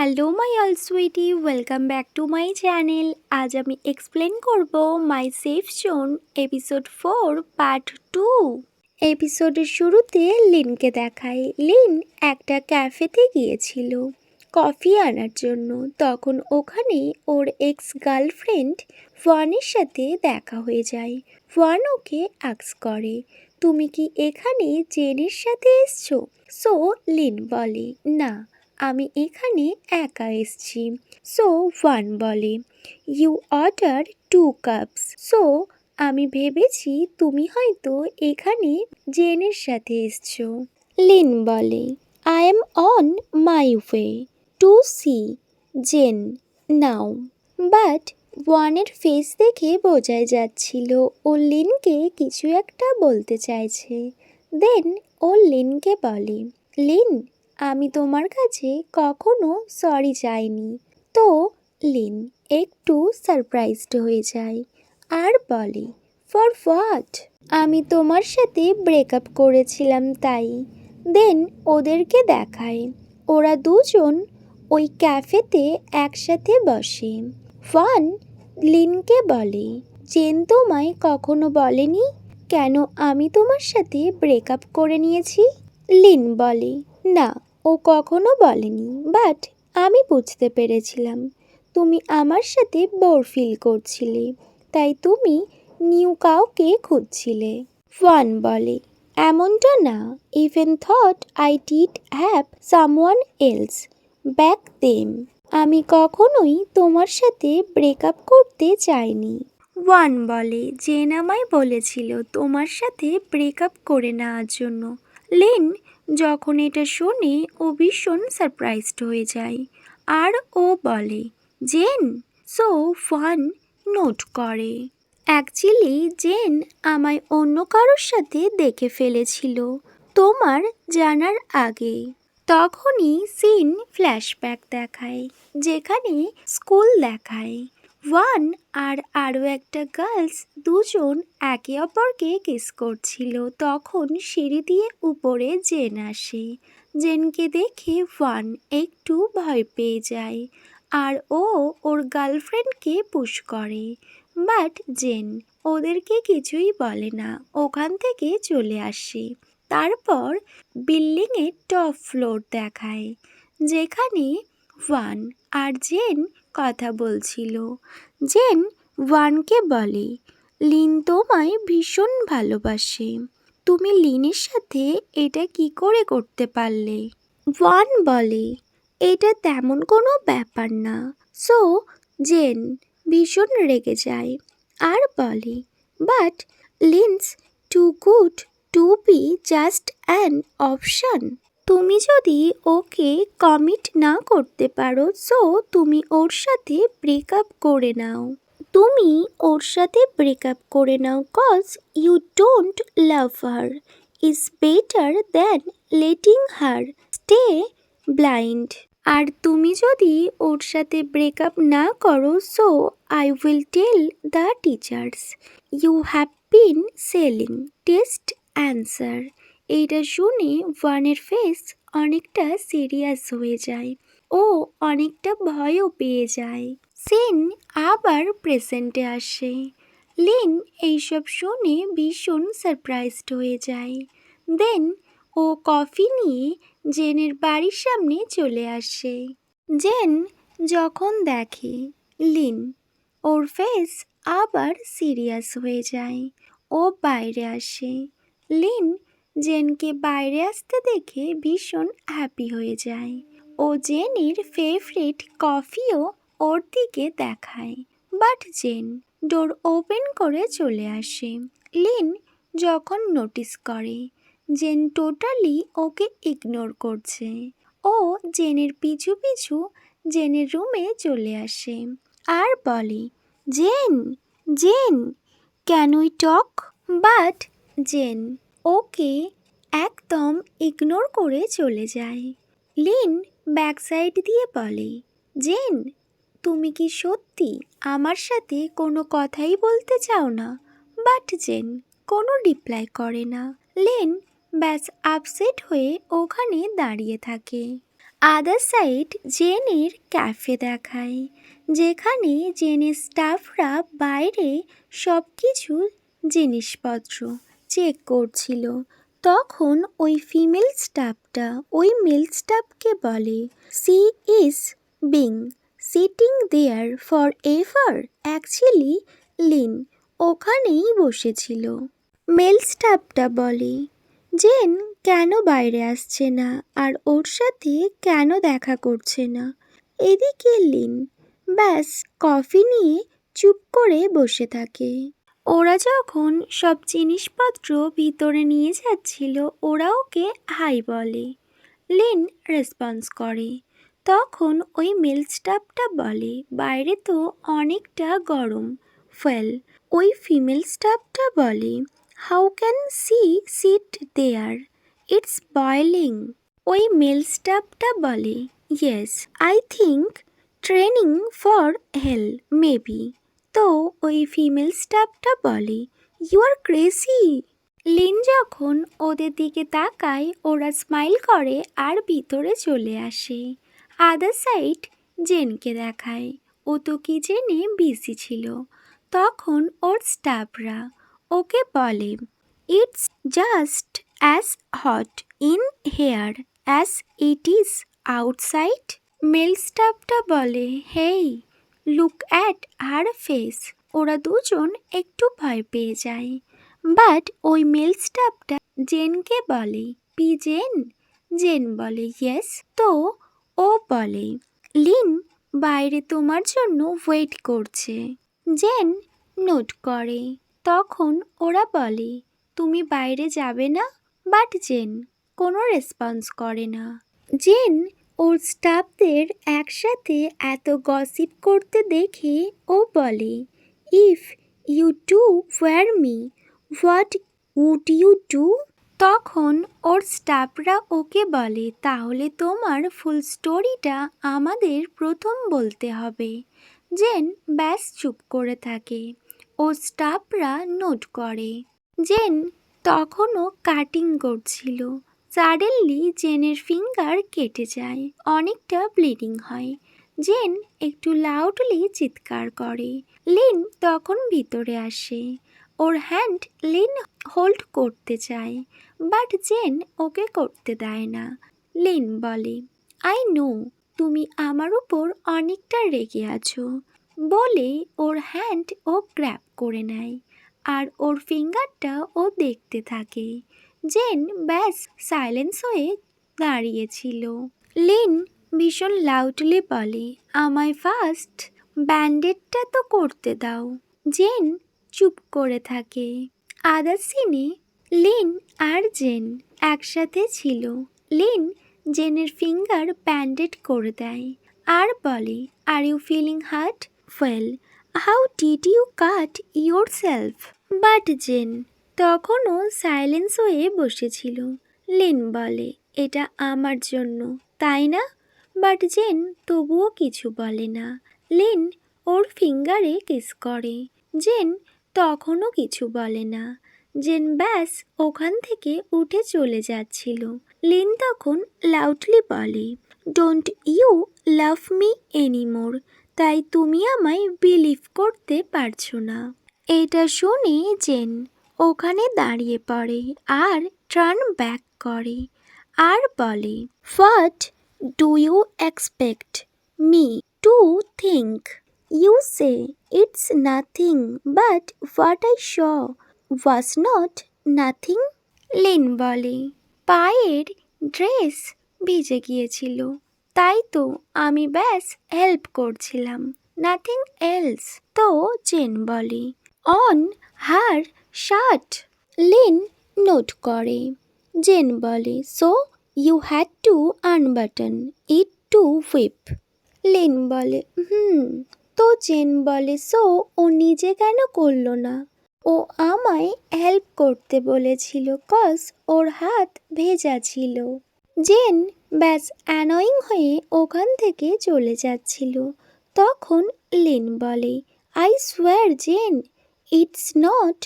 Hello my all sweetie, welcome back to my channel. আজ আমি explain করব my safe zone episode 4 part 2। এপিসোডের শুরুতে লিনকে দেখায়। লিন একটা ক্যাফেতে গিয়েছিল কফি আনার জন্য। তখন ওখানে ওর এক্স গার্লফ্রেন্ড ওয়ানের সাথে দেখা হয়ে যায়। ওয়ান ওকে আস্ক করে, তুমি কি এখানে জেনের সাথে এসছো? সো লিন বলে, না, আমি এখানে একা এসছি। সো ওয়ান বলে, ইউ অর্ডার 2 কাপস। সো আমি ভেবেছি তুমি হয়তো এখানে জেনের সাথে এসছো। লিন বলে, I am on my way to see Zen now. But ওয়ানের ফেস দেখে বোঝাই যাচ্ছিল ও লিনকে কিছু একটা বলতে চাইছে। দেন ও লিনকে বলে, লিন, আমি তোমার কাছে কখনো সরি চাইনি। তো লিন একটু সারপ্রাইজড হয়ে যায় আর বলে, ফর হোয়াট? আমি তোমার সাথে ব্রেকআপ করেছিলাম তাই। দেন ওদেরকে দেখায় ওরা দুজন ওই ক্যাফেতে একসাথে বসে। ওয়ান লিনকে বলে, জেন তোমায় কখনো বলেনি কেন আমি তোমার সাথে ব্রেকআপ করে নিয়েছি? লিন বলে, না, ও কখনো বলেনি, বাট আমি বুঝতে পেরেছিলাম তুমি আমার সাথে বোর ফিল করছিলে, তাই তুমি নিউ কাউকে খুঁজছিলে। ওয়ান বলে, এমনটা না, even thought I did have someone else back them. আমি কখনোই তোমার সাথে ব্রেকআপ করতে চাইনি। ওয়ান বলে, জেন আমায় বলেছিল তোমার সাথে ব্রেকআপ করে নেওয়ার জন্য। লিন যখন এটা শোনে ও ভীষণ সারপ্রাইজড হয়ে যায় আর ও বলে, জেন? সো ওয়ান নোট করে, অ্যাকচুয়ালি জেন আমায় অন্য কারোর সাথে দেখে ফেলেছিল তোমার জানার আগে। তখনই সিন ফ্ল্যাশব্যাক দেখায়, যেখানে স্কুল দেখায়। ওয়ান আর আরও একটা গার্লস দুজন একে অপরকে কিস করছিল। তখন সিঁড়ি দিয়ে উপরে জেন আসে। জেনকে দেখে ওয়ান একটু ভয় পেয়ে যায় আর ও ওর গার্লফ্রেন্ডকে পুশ করে। বাট জেন ওদেরকে কিছুই বলে না, ওখান থেকে চলে আসে। তারপর বিল্ডিংয়ের টপ ফ্লোর দেখায়, যেখানে ওয়ান আর জেন কথা বলছিল। জেন ওয়ানকে বলে, লিন তোমায় ভীষণ ভালোবাসে, তুমি লিনের সাথে এটা কি করে করতে পারলে? ওয়ান বলে, এটা তেমন কোনো ব্যাপার না। সো জেন ভীষণ রেগে যায় আর বলে, but Lynn's too good to be just an option. তুমি যদি ওকে কমিট না করতে পারো, সো তুমি ওর সাথে ব্রেকআপ করে নাও। তুমি ওর সাথে ব্রেকআপ করে নাও, cause you don't love her is better than letting her stay blind. আর তুমি যদি ওর সাথে ব্রেকআপ না করো, so I will tell the teachers you have been selling test answer. এইটা শুনে ওয়ানের ফেস অনেকটা সিরিয়াস হয়ে যায়, ও অনেকটা ভয়ও পেয়ে যায়। সিন আবার প্রেজেন্টে আসে। লিন এইসব শুনে ভীষণ সারপ্রাইজড হয়ে যায়। দেন ও কফি নিয়ে জেনের বাড়ির সামনে চলে আসে। জেন যখন দেখে লিন, ওর ফেস আবার সিরিয়াস হয়ে যায়। ও বাইরে আসে। লিন জেনকে বাইরে আসতে দেখে ভীষণ হ্যাপি হয়ে যায়। ও জেনের ফেভারিট কফিও ওর দিকে দেখায়, বাট জেন ডোর ওপেন করে চলে আসে। লিন যখন নোটিস করে জেন টোটালি ওকে ইগনোর করছে, ও জেনের পিছু পিছু জেনের রুমে চলে আসে আর বলে, Zen, Zen, can we talk? But Zen ওকে একদম ইগনোর করে চলে যায়। লিন ব্যাক সাইড দিয়ে বলে, জেন, তুমি কি সত্যি আমার সাথে কোনো কথাই বলতে চাও না? বাট জেন কোনো রিপ্লাই করে না। লিন ব্যাস আপসেট হয়ে ওখানে দাঁড়িয়ে থাকে আদার সাইড জেনের ক্যাফে দেখায়, যেখানে জেনের স্টাফরা বাইরে সব কিছু জিনিসপত্র চেক করছিল। তখন ওই ফিমেল স্টাফটা ওই মেল স্টাফকে বলে, she is being sitting there forever. Actually Lin ওখানেই বসেছিল। মেল স্টাফটা বলে, জেন কেন বাইরে আসছে না আর ওর সাথে কেন দেখা করছে না? এদিকে লিন ব্যাস কফি নিয়ে চুপ করে বসে থাকে। ওরা যখন সব জিনিসপত্র ভিতরে নিয়ে যাচ্ছিল, ওরা ওকে হাই বলে। লিন রেসপন্স করে। তখন ওই মেল স্টাফটা বলে, বাইরে তো অনেকটা গরম। ওয়েল, ওই ফিমেল স্টাফটা বলে, how can she sit there, it's boiling. ওই মেল স্টাফটা বলে, yes I think training for hell maybe. তো ওই ফিমেল স্টাফটা বলে, ইউ আর ক্রেজি। লিন যখন ওদের দিকে তাকায়, ওরা স্মাইল করে আর ভিতরে চলে আসে। আদার সাইড জেনকে দেখায়, ও তো কিচেনে বিজি ছিল। তখন ওর স্টাফরা ওকে বলে, it's just as hot in here as it is outside. Male স্টাফটা বলে, hey look at her face. ওরা দুজন একটু ভয় পেয়ে যায়। বাট ওই মেল স্টাফটা জেনকে বলে, পি জেন। জেন বলে, ইয়েস। তো ও বলে, লিন বাইরে তোমার জন্য ওয়েট করছে। জেন নোট করে। তখন ওরা বলে, তুমি বাইরে যাবে না? বাট জেন কোনো রেসপন্স করে না। জেন ওর স্টাফদের একসাথে এত গসিপ করতে দেখে ও বলে, if you to were me what would you do? তখন ওর স্টাফরা ওকে বলে, তাহলে তোমার ফুল স্টোরিটা আমাদের প্রথম বলতে হবে। জেন ব্যাস চুপ করে থাকে। ও স্টাফরা নোট করে। জেন তখনও কাটিং করছিল। সাডেনলি জেনের ফিঙ্গার কেটে যায়, অনেকটা ব্লিডিং হয়। জেন একটু লাউডলি চিৎকার করে। লিন তখন ভিতরে আসে। ওর হ্যান্ড লিন হোল্ড করতে চায়, বাট জেন ওকে করতে দেয় না। লিন বলে, আই নো তুমি আমার উপর অনেকটা রেগে আছো, বলে ওর হ্যান্ড ও গ্র্যাব করে নেয় আর ওর ফিঙ্গারটা ও দেখতে থাকে। জেন ব্যাস সাইলেন্স হয়ে দাঁড়িয়েছিল। লিন ভীষণ লাউডলি বলে, আমায় ফার্স্ট ব্যান্ডেডটা তো করতে দাও। জেন চুপ করে থাকে। আদার সিনে লিন আর জেন একসাথে ছিল। লিন জেনের ফিঙ্গার ব্যান্ডেড করে দেয় আর বলে, are you feeling hurt? Well, how did you cut yourself? But Zen তখনও সাইলেন্স হয়ে বসেছিল। লিন বলে, এটা আমার জন্য, তাই না? বাট জেন তবুও কিছু বলে না। লিন ওর ফিঙ্গারে কিস করে। জেন তখনও কিছু বলে না। জেন ব্যাস ওখান থেকে উঠে চলে যাচ্ছিল। লিন তখন লাউডলি বলে, don't you love me anymore? তাই তুমি আমায় বিলিভ করতে পারছো না? এটা শুনে জেন ওখানে দাঁড়িয়ে পড়ে আর টার্ন ব্যাক করে আর বলে, what do you expect me to think? You say it's nothing, but what I saw was not nothing. Lin বলে, পায়ের ড্রেস ভিজে গিয়েছিল, তাই তো আমি ব্যাস হেল্প করছিলাম, নাথিং এলস। তো জেন বলে, on her shirt. Lynn note করে। জেন বলে, so you had to unbutton it to whip. Lynn বলে, তো জেন বলে, সো ও নিজে কেন করলো না? ও আমায় হেল্প করতে বলেছিল কজ ওর হাত ভেজা ছিল। জেন ব্যাস অ্যানয়িং হয়ে ওখান থেকে চলে যাচ্ছিল। তখন লিন বলে, I swear Jen, it's not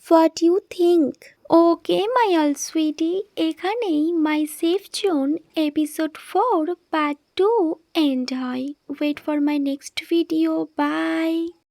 what you think. Okay my all sweetie, এখানেই my safe zone episode 4 part 2 end হয়। Wait for my next video. By.